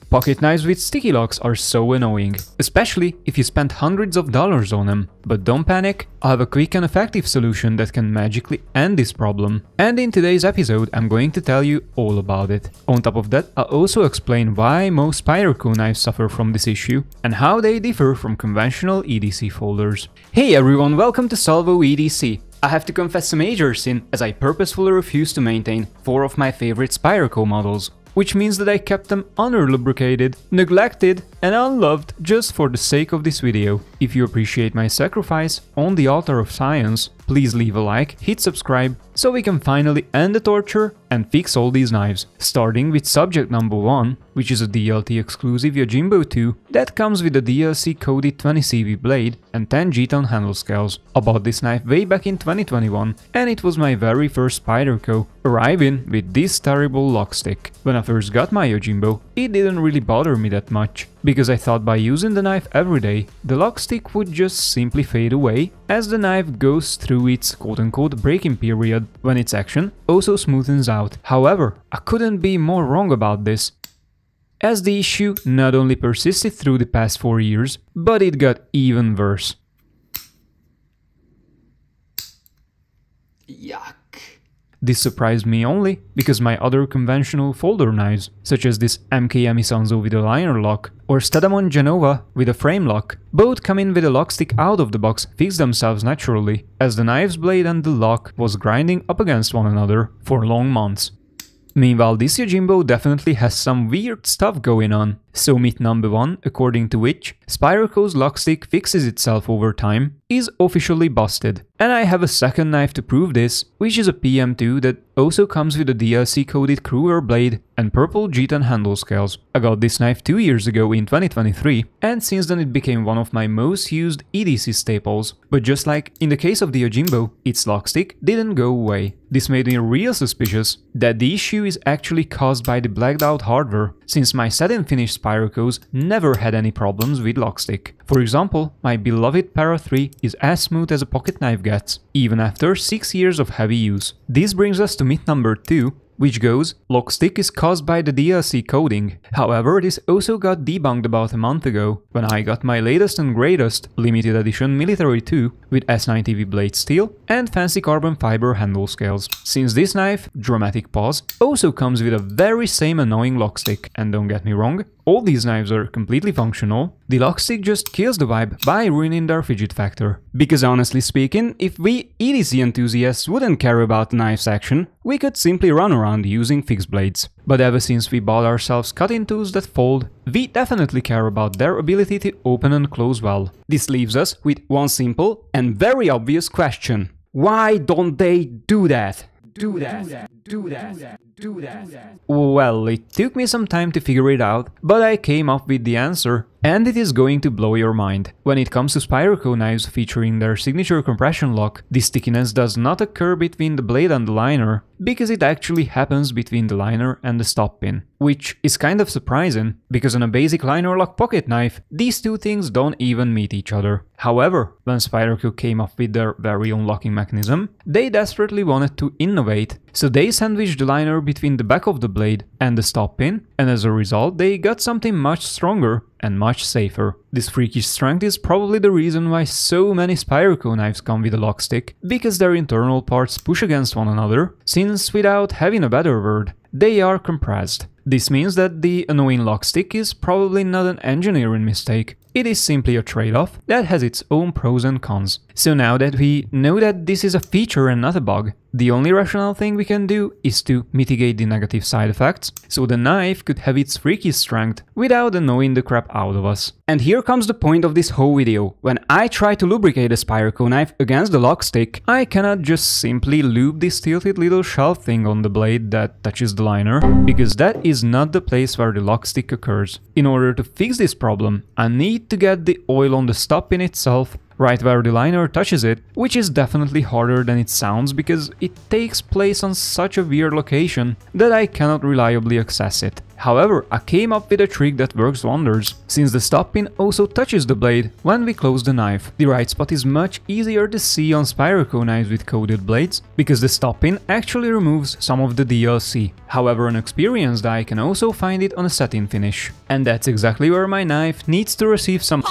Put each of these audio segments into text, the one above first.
Pocket knives with sticky locks are so annoying, especially if you spent hundreds of dollars on them. But don't panic, I have a quick and effective solution that can magically end this problem. And in today's episode I'm going to tell you all about it. On top of that, I'll also explain why most Spyderco knives suffer from this issue and how they differ from conventional EDC folders. Hey everyone, welcome to Salvo EDC. I have to confess a major sin, as I purposefully refuse to maintain 4 of my favorite Spyderco models, which means that I kept them under-lubricated, neglected and unloved just for the sake of this video. If you appreciate my sacrifice on the altar of science, please leave a like, hit subscribe, so we can finally end the torture and fix all these knives. Starting with subject number 1, which is a DLT exclusive Yojimbo 2 that comes with a DLC coded 20CV blade and 10 G-ton handle scales. I bought this knife way back in 2021 and it was my very first Spyderco, arriving with this terrible lock stick. When I first got my Yojimbo, it didn't really bother me that much, because I thought by using the knife every day, the lock stick would just simply fade away as the knife goes through its quote-unquote breaking period, when its action also smoothens out. However, I couldn't be more wrong about this, as the issue not only persisted through the past 4 years, but it got even worse. Yuck. This surprised me only because my other conventional folder knives, such as this MK Amisanzo with a liner lock or Stedamon Genova with a frame lock, both come in with a lock stick out of the box, fix themselves naturally, as the knife's blade and the lock was grinding up against one another for long months. Meanwhile, this Yojimbo definitely has some weird stuff going on. So myth number 1, according to which Spyderco's lock stick fixes itself over time, is officially busted. And I have a second knife to prove this, which is a PM2 that also comes with a DLC coded Kruger blade and purple G-ton handle scales. I got this knife 2 years ago in 2023, and since then it became one of my most used EDC staples. But just like in the case of the Yojimbo, its lock stick didn't go away. This made me real suspicious that the issue is actually caused by the blacked out hardware, since my satin finished Spydercos never had any problems with lock stick. For example, my beloved Para 3 is as smooth as a pocket knife gets, even after 6 years of heavy use. This brings us to myth number 2, which goes, lock stick is caused by the DLC coding. However, this also got debunked about a month ago, when I got my latest and greatest limited edition Military 2 with S90V blade steel and fancy carbon fiber handle scales. Since this knife, dramatic pause, also comes with a very same annoying lock stick, and don't get me wrong, all these knives are completely functional, the lock stick just kills the vibe by ruining their fidget factor. Because honestly speaking, if we EDC enthusiasts wouldn't care about the knife's action, we could simply run around using fixed blades. But ever since we bought ourselves cutting tools that fold, we definitely care about their ability to open and close well. This leaves us with one simple and very obvious question. Why don't they do that? Well, it took me some time to figure it out, but I came up with the answer, and it is going to blow your mind. When it comes to Spyderco knives featuring their signature compression lock, the stickiness does not occur between the blade and the liner, because it actually happens between the liner and the stop pin. Which is kind of surprising, because on a basic liner lock pocket knife, these two things don't even meet each other. However, when Spyderco came up with their very own locking mechanism, they desperately wanted to innovate, so they sandwiched the liner between the back of the blade and the stop pin, and as a result they got something much stronger and much safer. This freakish strength is probably the reason why so many Spyderco knives come with a lock stick, because their internal parts push against one another, since without having a better word, they are compressed. This means that the annoying lock stick is probably not an engineering mistake. It is simply a trade-off that has its own pros and cons. So now that we know that this is a feature and not a bug, the only rational thing we can do is to mitigate the negative side effects, so the knife could have its freaky strength without annoying the crap out of us. And here comes the point of this whole video. When I try to lubricate a Spyderco knife against the lock stick, I cannot just simply lube this tilted little shelf thing on the blade that touches the liner, because that is not the place where the lock stick occurs. In order to fix this problem, I need to get the oil on the stop pin itself, right where the liner touches it, which is definitely harder than it sounds because it takes place on such a weird location that I cannot reliably access it. However, I came up with a trick that works wonders, since the stop pin also touches the blade when we close the knife. The right spot is much easier to see on Spyderco knives with coated blades, because the stop pin actually removes some of the DLC. However, an experienced eye can also find it on a satin finish. And that's exactly where my knife needs to receive some.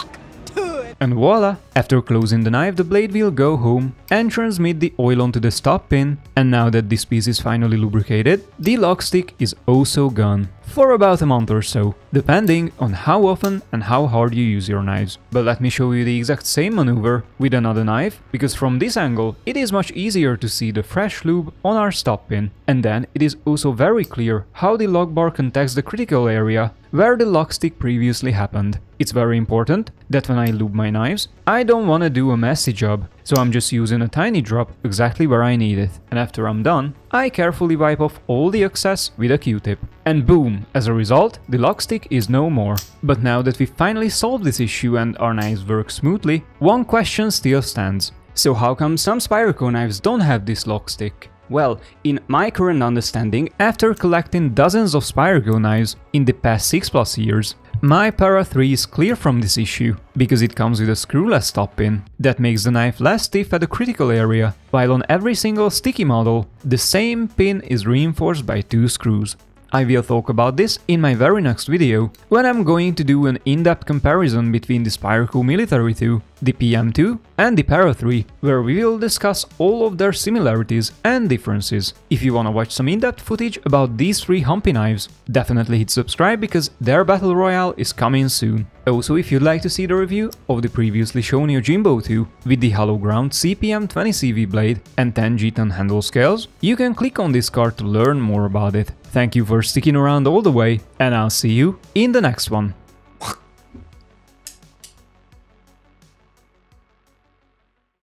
And voila! After closing the knife, the blade will go home and transmit the oil onto the stop pin, and now that this piece is finally lubricated, the lock stick is also gone. For about a month or so, depending on how often and how hard you use your knives. But let me show you the exact same maneuver with another knife, because from this angle it is much easier to see the fresh lube on our stop pin. And then it is also very clear how the lock bar contacts the critical area where the lock stick previously happened. It's very important that when I lube my knives, I don't want to do a messy job, so I'm just using a tiny drop exactly where I need it. And after I'm done, I carefully wipe off all the excess with a Q-tip. And boom! As a result, the lock stick is no more. But now that we finally solved this issue and our knives work smoothly, one question still stands. So how come some Spyderco knives don't have this lock stick? Well, in my current understanding, after collecting dozens of Spyderco knives in the past 6+ years, my Para 3 is clear from this issue, because it comes with a screwless stop pin that makes the knife less stiff at the critical area, while on every single sticky model, the same pin is reinforced by 2 screws. I will talk about this in my very next video, when I'm going to do an in-depth comparison between the Spyderco Military 2, the PM2 and the Para 3, where we will discuss all of their similarities and differences. If you wanna watch some in-depth footage about these 3 humpy knives, definitely hit subscribe because their battle royale is coming soon. Also, if you'd like to see the review of the previously shown Yojimbo 2 with the hollow ground CPM20CV blade and 10 G-ton handle scales, you can click on this card to learn more about it. Thank you for sticking around all the way, and I'll see you in the next one.